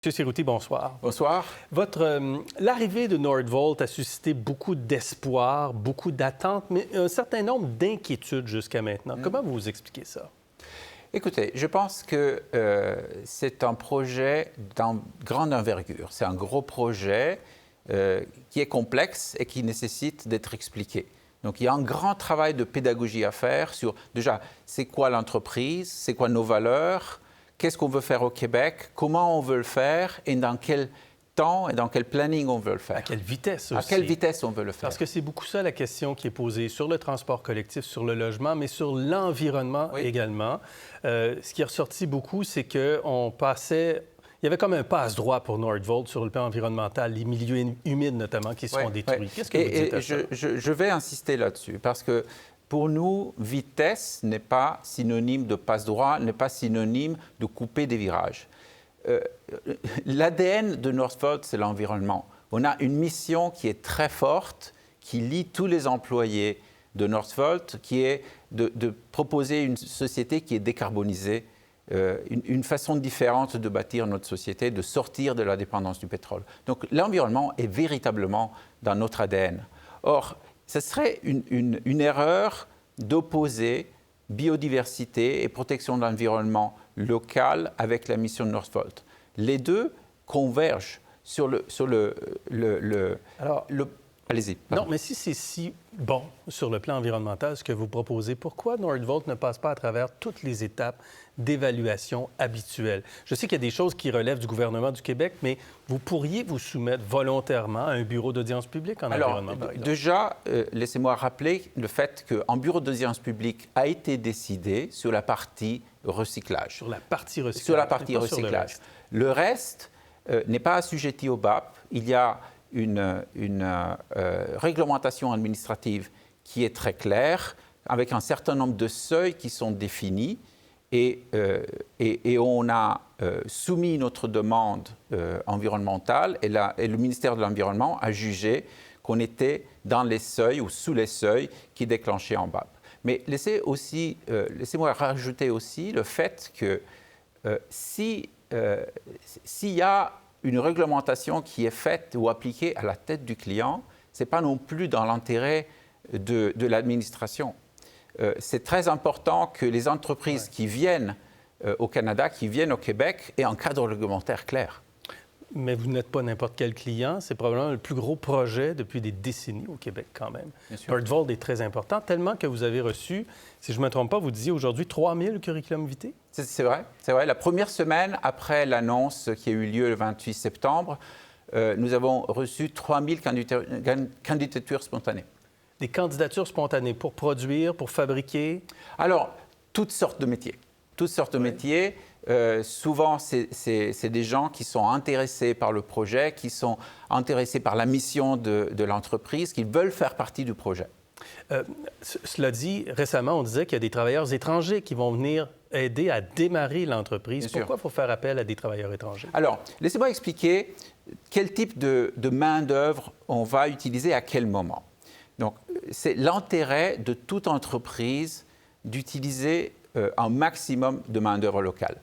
Monsieur Cerruti, bonsoir. Bonsoir. L'arrivée de Nordvolt a suscité beaucoup d'espoir, beaucoup d'attentes, mais un certain nombre d'inquiétudes jusqu'à maintenant. Comment vous expliquez ça? Écoutez, je pense que c'est un projet d'une grande envergure. C'est un gros projet qui est complexe et qui nécessite d'être expliqué. Donc, il y a un grand travail de pédagogie à faire sur, déjà, c'est quoi l'entreprise, c'est quoi nos valeurs, qu'est-ce qu'on veut faire au Québec, comment on veut le faire et dans quel temps et dans quel planning on veut le faire. À quelle vitesse aussi? À quelle vitesse on veut le faire? Parce que c'est beaucoup ça la question qui est posée sur le transport collectif, sur le logement, mais sur l'environnement également. Ce qui est ressorti beaucoup, c'est qu'on passait... Il y avait comme un passe-droit pour Nordvolt sur le plan environnemental, les milieux humides notamment qui sont détruits. Qu'est-ce que vous dites à ça? Je vais insister là-dessus parce que pour nous, vitesse n'est pas synonyme de passe-droit, n'est pas synonyme de couper des virages. L'ADN de Nordvolt, c'est l'environnement. On a une mission qui est très forte, qui lie tous les employés de Nordvolt, qui est de proposer une société qui est décarbonisée, une façon différente de bâtir notre société, de sortir de la dépendance du pétrole. Donc l'environnement est véritablement dans notre ADN. Or, ce serait une erreur d'opposer biodiversité et protection de l'environnement local avec la mission de Nordvolt. Les deux convergent sur le allez-y. Non, mais si c'est si bon sur le plan environnemental, ce que vous proposez, pourquoi Nordvolt ne passe pas à travers toutes les étapes d'évaluation habituelles? Je sais qu'il y a des choses qui relèvent du gouvernement du Québec, mais vous pourriez vous soumettre volontairement à un bureau d'audience publique en environnement, par exemple. Déjà, laissez-moi rappeler le fait qu'un bureau d'audience publique a été décidé sur la partie recyclage. Sur la partie recyclage. Sur la partie recyclage. Le reste n'est pas assujetti au BAP. Il y a une réglementation administrative qui est très claire, avec un certain nombre de seuils qui sont définis, et on a soumis notre demande environnementale, et le ministère de l'Environnement a jugé qu'on était dans les seuils ou sous les seuils qui déclenchaient en BAP. Mais laissez-moi rajouter aussi le fait que s'il y a une réglementation qui est faite ou appliquée à la tête du client, ce n'est pas non plus dans l'intérêt de l'administration. C'est très important que les entreprises qui viennent au Canada, qui viennent au Québec, aient un cadre réglementaire clair. Mais vous n'êtes pas n'importe quel client. C'est probablement le plus gros projet depuis des décennies au Québec, quand même. Nordvolt est très important, tellement que vous avez reçu, si je ne me trompe pas, vous disiez aujourd'hui 3000 curriculum vitae? C'est vrai, c'est vrai. La première semaine après l'annonce qui a eu lieu le 28 septembre, nous avons reçu 3000 candidatures spontanées. Des candidatures spontanées pour produire, pour fabriquer? Alors, toutes sortes de métiers. Toutes sortes de métiers. Souvent, c'est des gens qui sont intéressés par le projet, qui sont intéressés par la mission de l'entreprise, qui veulent faire partie du projet. Cela dit, récemment, on disait qu'il y a des travailleurs étrangers qui vont venir aider à démarrer l'entreprise. Pourquoi il faut faire appel à des travailleurs étrangers? Alors, laissez-moi expliquer quel type de main-d'œuvre on va utiliser à quel moment. Donc, c'est l'intérêt de toute entreprise d'utiliser un maximum de main-d'œuvre locale.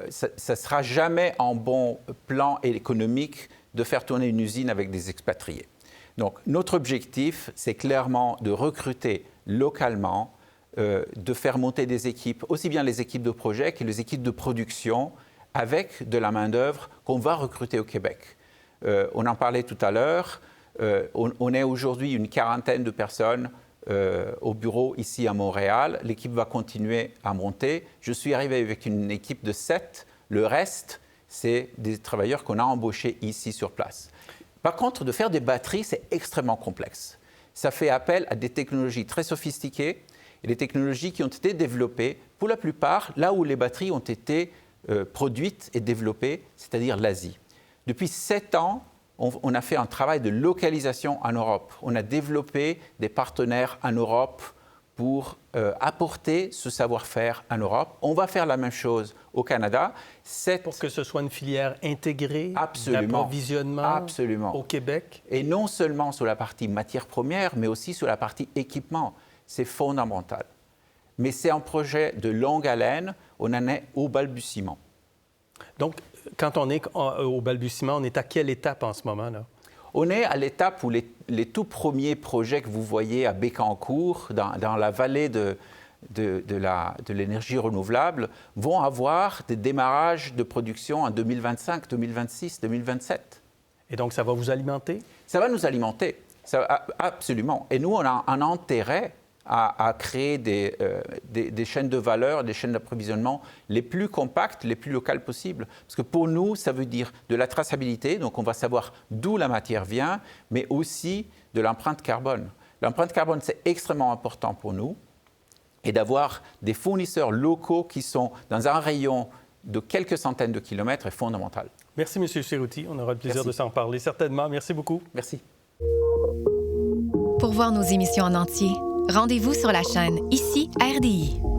Ça ne sera jamais un bon plan économique de faire tourner une usine avec des expatriés. Donc, notre objectif, c'est clairement de recruter localement, de faire monter des équipes, aussi bien les équipes de projet que les équipes de production, avec de la main-d'œuvre qu'on va recruter au Québec. On en parlait tout à l'heure. On est aujourd'hui une quarantaine de personnes au bureau ici à Montréal. L'équipe va continuer à monter. Je suis arrivé avec une équipe de 7. Le reste, c'est des travailleurs qu'on a embauchés ici sur place. Par contre, de faire des batteries, c'est extrêmement complexe. Ça fait appel à des technologies très sophistiquées et des technologies qui ont été développées, pour la plupart, là où les batteries ont été produites et développées, c'est-à-dire l'Asie. Depuis 7 ans, on a fait un travail de localisation en Europe. On a développé des partenaires en Europe pour apporter ce savoir-faire en Europe. On va faire la même chose au Canada. Pour que ce soit une filière intégrée d'approvisionnement au Québec? Et non seulement sur la partie matière première, mais aussi sur la partie équipement. C'est fondamental. Mais c'est un projet de longue haleine. On en est au balbutiement. Donc, quand on est au balbutiement, on est à quelle étape en ce moment, là? On est à l'étape où les tout premiers projets que vous voyez à Bécancour, dans la vallée de l'énergie renouvelable, vont avoir des démarrages de production en 2025, 2026, 2027. Et donc, ça va vous alimenter? Ça va nous alimenter, absolument. Et nous, on a un intérêt à créer des chaînes de valeur, des chaînes d'approvisionnement les plus compactes, les plus locales possibles. Parce que pour nous, ça veut dire de la traçabilité, donc on va savoir d'où la matière vient, mais aussi de l'empreinte carbone. L'empreinte carbone, c'est extrêmement important pour nous. Et d'avoir des fournisseurs locaux qui sont dans un rayon de quelques centaines de kilomètres est fondamental. Merci, M. Cerutti. On aura le plaisir Merci. de s'en parler, certainement. Merci beaucoup. Merci. Pour voir nos émissions en entier, rendez-vous sur la chaîne Ici RDI.